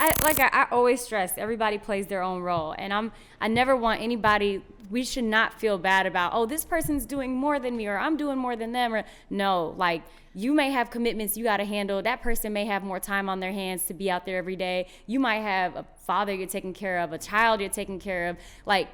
I always stress, everybody plays their own role, and I never want anybody. We should not feel bad about, oh, this person's doing more than me, or I'm doing more than them, or no, like, you may have commitments you got to handle. That person may have more time on their hands to be out there every day. You might have a father you're taking care of, a child you're taking care of. Like,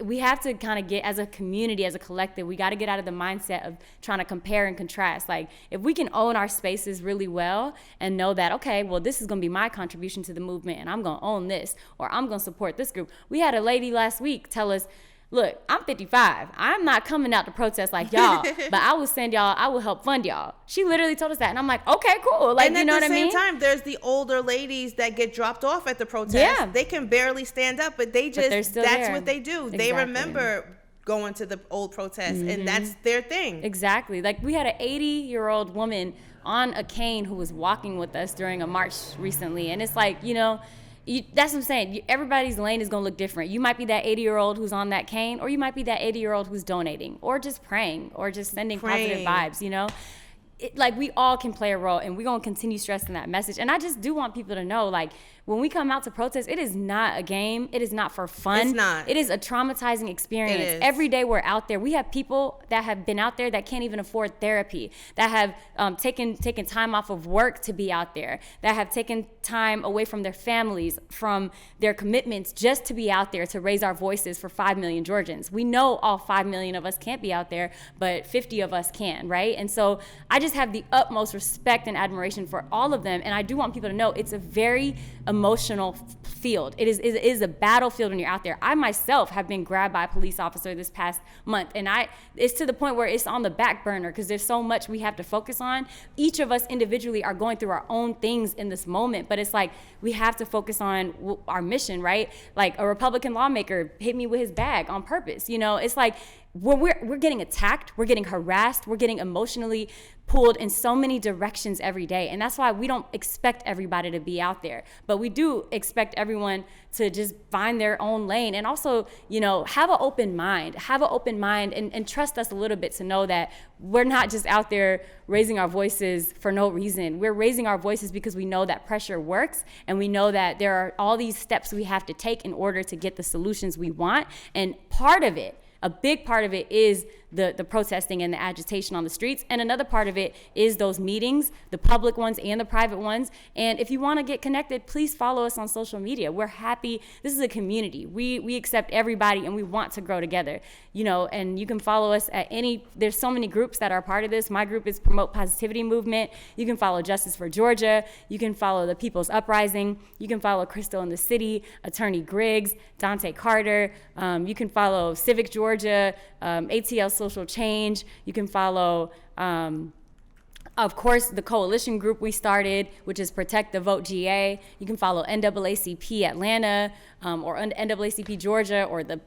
we have to kind of get, as a community, as a collective, we got to get out of the mindset of trying to compare and contrast. Like, if we can own our spaces really well and know that, okay, well, this is going to be my contribution to the movement, and I'm going to own this, or I'm going to support this group. We had a lady last week tell us, look, I'm 55. I'm not coming out to protest like y'all, but I will send y'all, I will help fund y'all. She literally told us that. And I'm like, okay, cool. Like, you know what I mean? And at the same time, there's the older ladies that get dropped off at the protest. Yeah. They can barely stand up, but that's there. what they do. Exactly. They remember going to the old protests, and that's their thing. Exactly. Like, we had an 80-year-old woman on a cane who was walking with us during a march recently. And it's like, that's what I'm saying. Everybody's lane is going to look different. You might be that 80-year-old who's on that cane, or you might be that 80-year-old who's donating, or just praying, or just sending positive vibes, Like, we all can play a role, and we're going to continue stressing that message. And I just do want people to know, like, when we come out to protest, it is not a game. It is not for fun. It's not. It is a traumatizing experience. Every day we're out there. We have people that have been out there that can't even afford therapy, that have taken time off of work to be out there, that have taken time away from their families, from their commitments, just to be out there to raise our voices for 5 million Georgians. We know all 5 million of us can't be out there, but 50 of us can, right? And so I just have the utmost respect and admiration for all of them. And I do want people to know it's a very emotional field. It is a battlefield when you're out there. I myself have been grabbed by a police officer this past month, and it's to the point where it's on the back burner because there's so much we have to focus on. Each of us individually are going through our own things in this moment, but it's like we have to focus on our mission, right? Like, a Republican lawmaker hit me with his bag on purpose. It's like we're getting attacked, we're getting harassed, we're getting emotionally pulled in so many directions every day. And that's why we don't expect everybody to be out there. But we do expect everyone to just find their own lane. And also, have an open mind. And trust us a little bit to know that we're not just out there raising our voices for no reason. We're raising our voices because we know that pressure works, and we know that there are all these steps we have to take in order to get the solutions we want. And a big part of it is the protesting and the agitation on the streets. And another part of it is those meetings, the public ones and the private ones. And if you want to get connected, please follow us on social media. We're happy. This is a community. We accept everybody, and we want to grow together. And you can follow us at there's so many groups that are part of this. My group is Promote Positivity Movement. You can follow Justice for Georgia. You can follow the People's Uprising. You can follow Crystal in the City, Attorney Griggs, Dante Carter. You can follow Civic Georgia, ATL Social Change. You can follow, of course, the coalition group we started, which is Protect the Vote GA. You can follow NAACP Atlanta, or NAACP Georgia, or the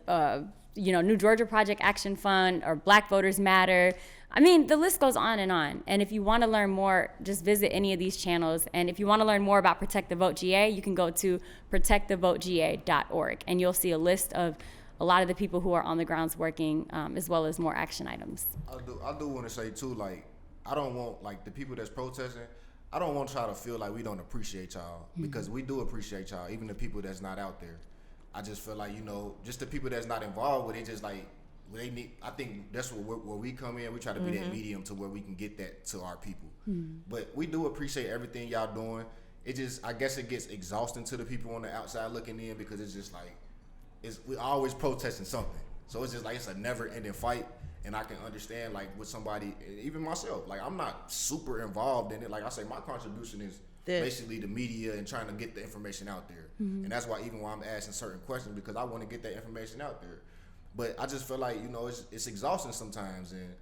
New Georgia Project Action Fund, or Black Voters Matter. I mean, the list goes on and on. And if you want to learn more, just visit any of these channels. And if you want to learn more about Protect the Vote GA, you can go to protectthevotega.org, and you'll see a list of a lot of the people who are on the grounds working, as well as more action items. I do want to say too, like, I don't want, like, the people that's protesting, I don't want y'all to feel like we don't appreciate y'all, because we do appreciate y'all, even the people that's not out there. I just feel like, just the people that's not involved with it, just like, they need, I think that's where we come in. We try to be that medium to where we can get that to our people. But we do appreciate everything y'all doing. It just, I guess it gets exhausting to the people on the outside looking in, because it's just like, we always protesting something. So it's just like, it's a never ending fight. And I can understand, like, with somebody, even myself, like, I'm not super involved in it. Like I say, my contribution is basically the media and trying to get the information out there. And that's why even when I'm asking certain questions, because I want to get that information out there. But I just feel like, it's exhausting sometimes. And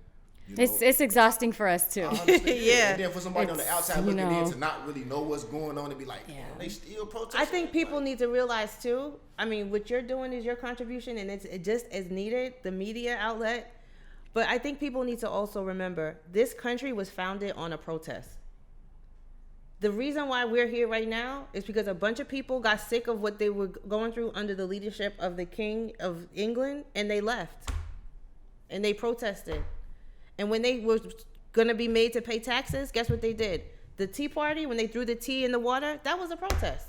it's exhausting for us too. Yeah. And then for somebody on the outside looking in to not really know what's going on and be like, they still protesting. I think people need to realize too, I mean, what you're doing is your contribution, and it's just as needed, the media outlet. But I think people need to also remember, this country was founded on a protest. The reason why we're here right now is because a bunch of people got sick of what they were going through under the leadership of the King of England, and they left. And they protested. And when they were going to be made to pay taxes, guess what they did? The Tea Party, when they threw the tea in the water, that was a protest.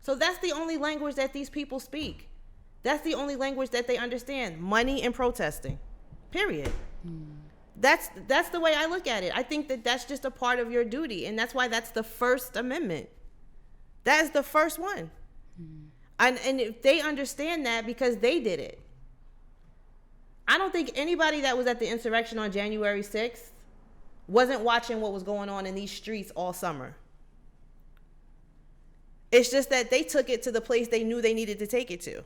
So that's the only language that these people speak. That's the only language that they understand. Money and protesting. Period. That's the way I look at it. I think that that's just a part of your duty, and that's why that's the First Amendment. That is the first one. And if they understand that, because they did it. I don't think anybody that was at the insurrection on January 6th wasn't watching what was going on in these streets all summer. It's just that they took it to the place they knew they needed to take it to.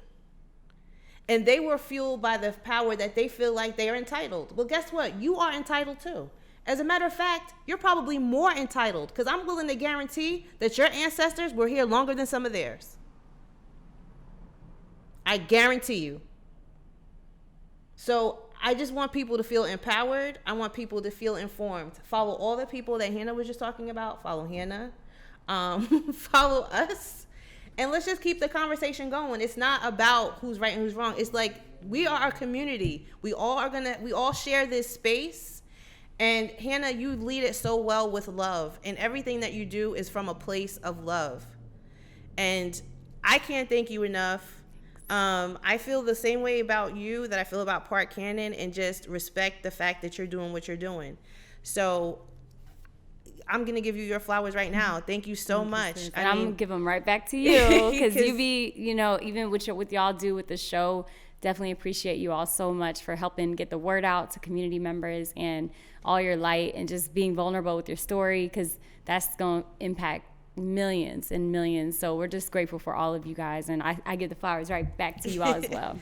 And they were fueled by the power that they feel like they are entitled. Well, guess what? You are entitled too. As a matter of fact, you're probably more entitled, because I'm willing to guarantee that your ancestors were here longer than some of theirs. I guarantee you. So I just want people to feel empowered. I want people to feel informed. Follow all the people that Hannah was just talking about. Follow Hannah. Follow us. And let's just keep the conversation going. It's not about who's right and who's wrong. It's like, we are a community. We all share this space. And Hannah, you lead it so well with love. And everything that you do is from a place of love. And I can't thank you enough. I feel the same way about you that I feel about Park Cannon, and just respect the fact that you're doing what you're doing. So I'm going to give you your flowers right now. Thank you so much. And I'm going to give them right back to you, because you be, even with y'all do with the show, definitely appreciate you all so much for helping get the word out to community members, and all your light, and just being vulnerable with your story, because that's going to impact millions and millions. So we're just grateful for all of you guys, and I give the flowers right back to you all as well.